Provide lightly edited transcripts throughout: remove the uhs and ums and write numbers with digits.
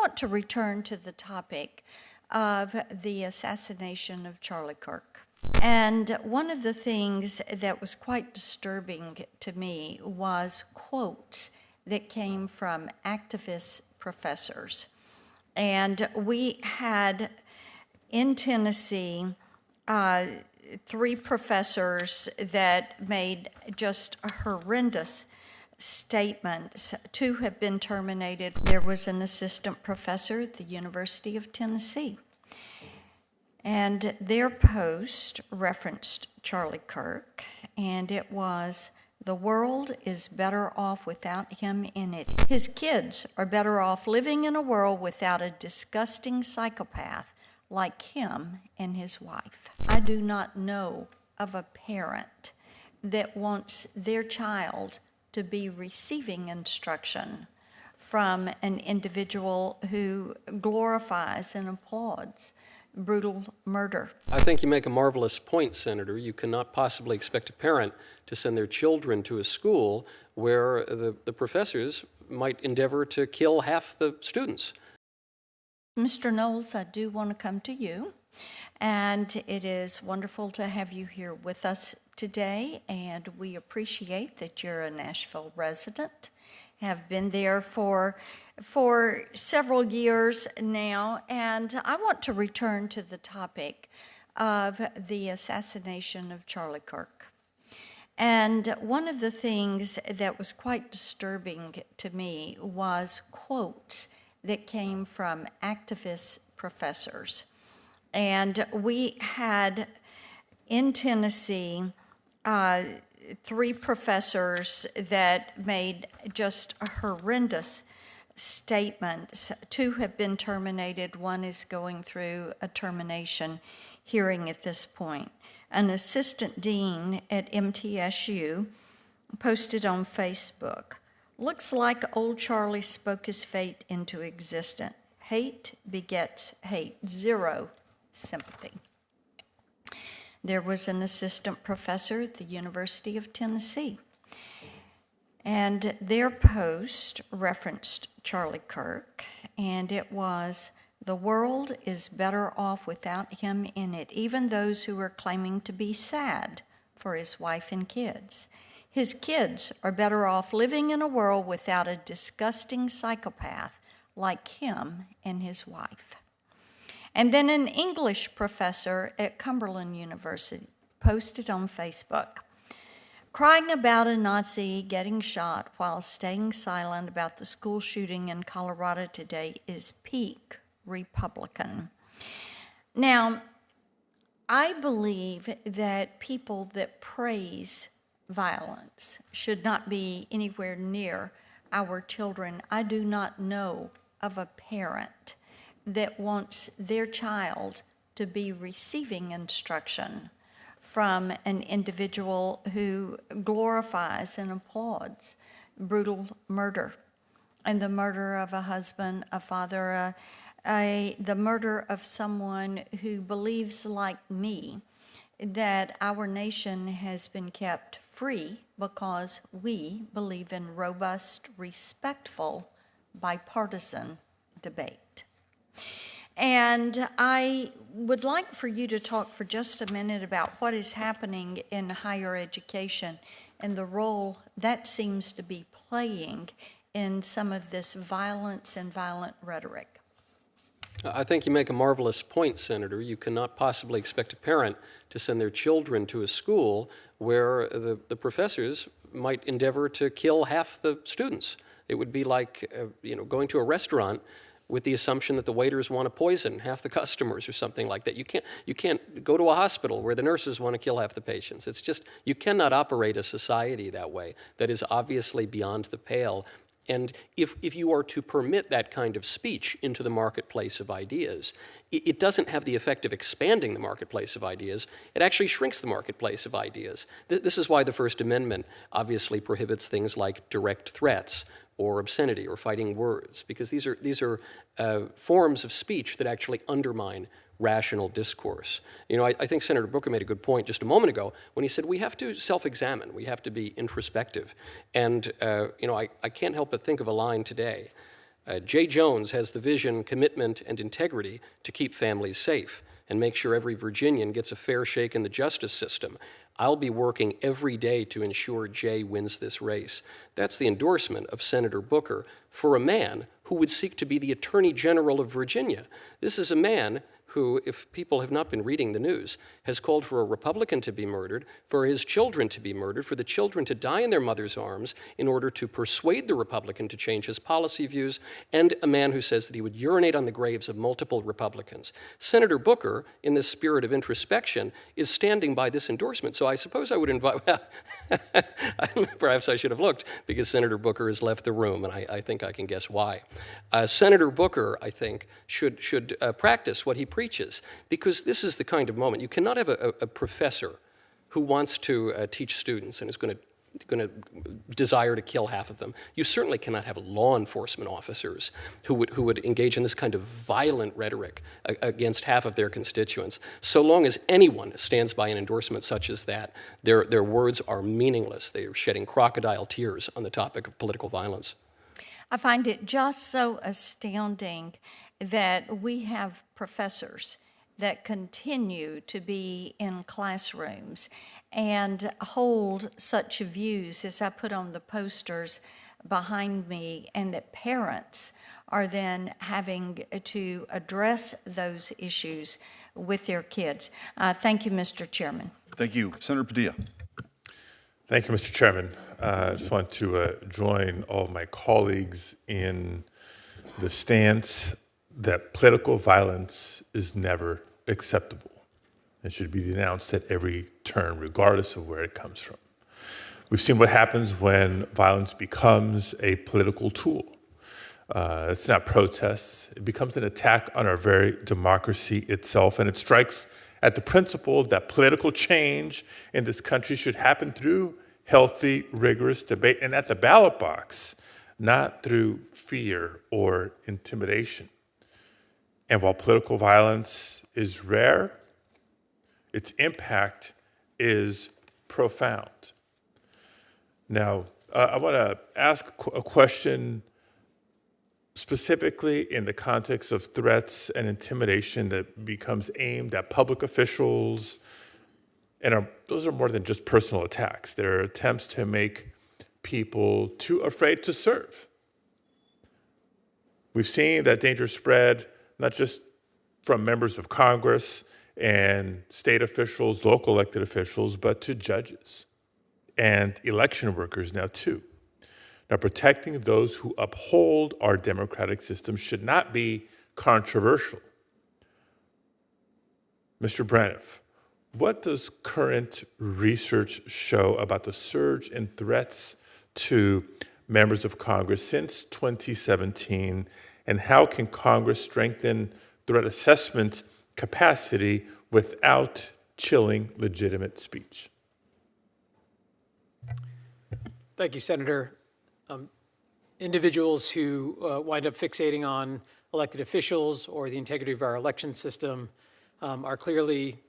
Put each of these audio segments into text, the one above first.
want to return to the topic of the assassination of Charlie Kirk. And one of the things that was quite disturbing to me was quotes that came from activist professors. And we had in Tennessee 3 professors that made just horrendous statements. 2 have been terminated. There was an assistant professor at the University of Tennessee, and their post referenced Charlie Kirk, and it was, "The world is better off without him in it. His kids are better off living in a world without a disgusting psychopath like him and his wife." I do not know of a parent that wants their child to be receiving instruction from an individual who glorifies and applauds brutal murder. I think you make a marvelous point, Senator. You cannot possibly expect a parent to send their children to a school where the professors might endeavor to kill half the students. Mr. Knowles, I do want to come to you, and it is wonderful to have you here with us today, and we appreciate that you're a Nashville resident, have been there for several years now, and I want to return to the topic of the assassination of Charlie Kirk. And one of the things that was quite disturbing to me was quotes that came from activist professors. And we had in Tennessee 3 professors that made just horrendous statements. 2 have been terminated. 1 is going through a termination hearing at this point. An assistant dean at MTSU posted on Facebook, "Looks like old Charlie spoke his fate into existence. Hate begets hate. Zero sympathy." There was an assistant professor at the University of Tennessee, and their post referenced Charlie Kirk, and it was, "The world is better off without him in it, even those who are claiming to be sad for his wife and kids. His kids are better off living in a world without a disgusting psychopath like him and his wife." And then an English professor at Cumberland University posted on Facebook, "Crying about a Nazi getting shot while staying silent about the school shooting in Colorado today is peak Republican." Now, I believe that people that praise violence should not be anywhere near our children. I do not know of a parent that wants their child to be receiving instruction from an individual who glorifies and applauds brutal murder, and the murder of a husband, a father, the murder of someone who believes, like me, that our nation has been kept free because we believe in robust, respectful, bipartisan debate. And I would like for you to talk for just a minute about what is happening in higher education and the role that seems to be playing in some of this violence and violent rhetoric. I think you make a marvelous point, Senator. You cannot possibly expect a parent to send their children to a school where the professors might endeavor to kill half the students. It would be like going to a restaurant with the assumption that the waiters want to poison half the customers or something like that. You can't go to a hospital where the nurses want to kill half the patients. It's just, you cannot operate a society that way. That is obviously beyond the pale. And if you are to permit that kind of speech into the marketplace of ideas, it doesn't have the effect of expanding the marketplace of ideas. It actually shrinks the marketplace of ideas. This is why the First Amendment obviously prohibits things like direct threats or obscenity or fighting words, because these are forms of speech that actually undermine rational discourse. I think Senator Booker made a good point just a moment ago when he said we have to self-examine, we have to be introspective. And I can't help but think of a line today Jay Jones has the vision, commitment, and integrity to keep families safe and make sure every Virginian gets a fair shake in the justice system. I'll be working every day to ensure Jay wins this race. That's the endorsement of Senator Booker for a man who would seek to be the Attorney General of Virginia. This is a man who, if people have not been reading the news, has called for a Republican to be murdered, for his children to be murdered, for the children to die in their mother's arms in order to persuade the Republican to change his policy views, and a man who says that he would urinate on the graves of multiple Republicans. Senator Booker, in this spirit of introspection, is standing by this endorsement. So I suppose I would invite, well, perhaps I should have looked, because Senator Booker has left the room, and I think I can guess why. Senator Booker, I think, should practice what he preaches, because this is the kind of moment. You cannot have a professor who wants to teach students and is going to desire to kill half of them. You certainly cannot have law enforcement officers who would engage in this kind of violent rhetoric against half of their constituents. So long as anyone stands by an endorsement such as that, their words are meaningless. They are shedding crocodile tears on the topic of political violence. I find it just so astounding that we have professors that continue to be in classrooms and hold such views as I put on the posters behind me, and that parents are then having to address those issues with their kids. Thank you, Mr. Chairman. Thank you. Senator Padilla. Thank you, Mr. Chairman. I just want to join all of my colleagues in the stance that political violence is never acceptable. It should be denounced at every turn, regardless of where it comes from. We've seen what happens when violence becomes a political tool. It's not protests. It becomes an attack on our very democracy itself, and it strikes at the principle that political change in this country should happen through healthy, rigorous debate and at the ballot box, not through fear or intimidation. And while political violence is rare, its impact is profound. Now, I want to ask a question specifically in the context of threats and intimidation that becomes aimed at public officials. And those are more than just personal attacks. They're attempts to make people too afraid to serve. We've seen that danger spread not just from members of Congress and state officials, local elected officials, but to judges and election workers now too. Now, protecting those who uphold our democratic system should not be controversial. Mr. Braniff, what does current research show about the surge in threats to members of Congress since 2017, and how can Congress strengthen threat assessment capacity without chilling legitimate speech? Thank you, Senator. Individuals who wind up fixating on elected officials or the integrity of our election system are clearly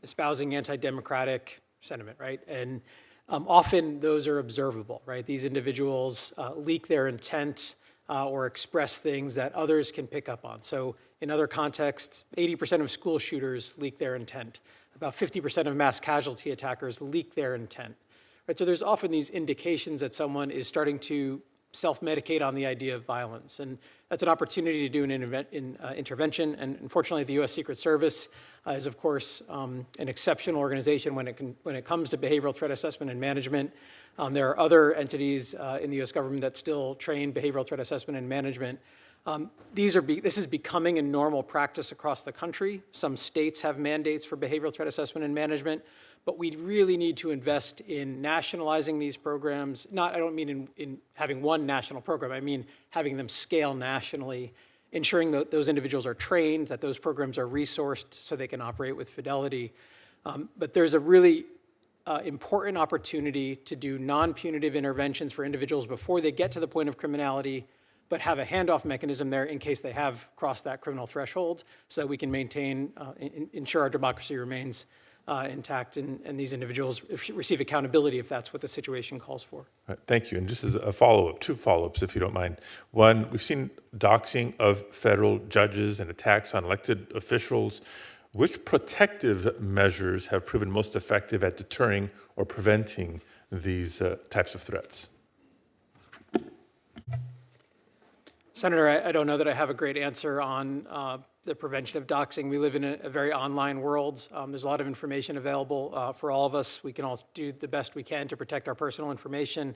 espousing anti-democratic sentiment, right? And often those are observable, right? These individuals leak their intent or express things that others can pick up on. So in other contexts, 80% of school shooters leak their intent. About 50% of mass casualty attackers leak their intent. Right? So there's often these indications that someone is starting to self-medicate on the idea of violence. And that's an opportunity to do an intervention. And unfortunately, the U.S. Secret Service is, of course, an exceptional organization when it comes to behavioral threat assessment and management. There are other entities in the U.S. government that still train behavioral threat assessment and management. This is becoming a normal practice across the country. Some states have mandates for behavioral threat assessment and management, but we really need to invest in nationalizing these programs. I don't mean in having one national program, I mean having them scale nationally, ensuring that those individuals are trained, that those programs are resourced so they can operate with fidelity. But there's a really important opportunity to do non-punitive interventions for individuals before they get to the point of criminality, but have a handoff mechanism there in case they have crossed that criminal threshold so that we can maintain, ensure our democracy remains intact, and these individuals receive accountability if that's what the situation calls for. Right, thank you. And just as a follow-up, two follow-ups, if you don't mind. One, we've seen doxing of federal judges and attacks on elected officials. Which protective measures have proven most effective at deterring or preventing these types of threats? Senator, I don't know that I have a great answer on the prevention of doxing. We live in a very online world. There's a lot of information available for all of us. We can all do the best we can to protect our personal information.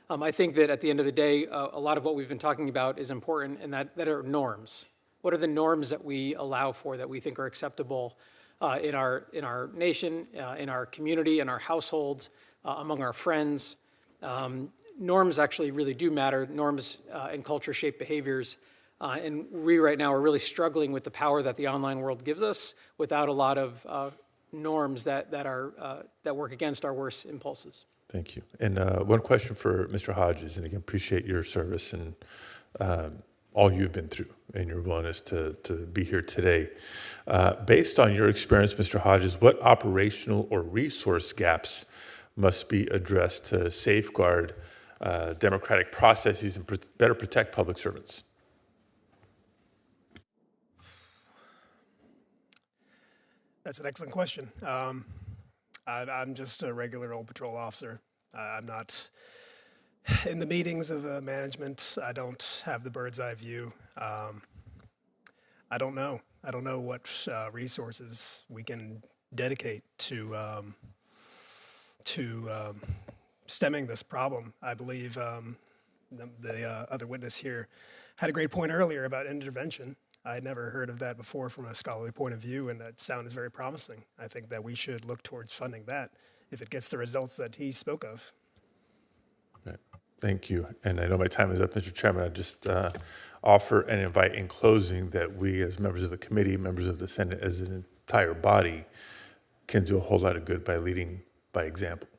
I think that at the end of the day, a lot of what we've been talking about is important, and that are norms. What are the norms that we allow for that we think are acceptable in our nation, in our community, in our households, among our friends? Norms actually really do matter. Norms and culture shape behaviors. And we right now are really struggling with the power that the online world gives us without a lot of norms that work against our worst impulses. Thank you. And one question for Mr. Hodges, and again, appreciate your service and all you've been through and your willingness to be here today. Based on your experience, Mr. Hodges, what operational or resource gaps must be addressed to safeguard democratic processes and better protect public servants? That's an excellent question. I'm just a regular old patrol officer. I'm not in the meetings of management. I don't have the bird's eye view. I don't know. I don't know what resources we can dedicate to stemming this problem. I believe the other witness here had a great point earlier about intervention. I had never heard of that before from a scholarly point of view, and that sound is very promising. I think that we should look towards funding that if it gets the results that he spoke of. Right. Thank you. And I know my time is up, Mr. Chairman. I just offer and invite in closing that we as members of the committee, members of the Senate, as an entire body, can do a whole lot of good by leading by example.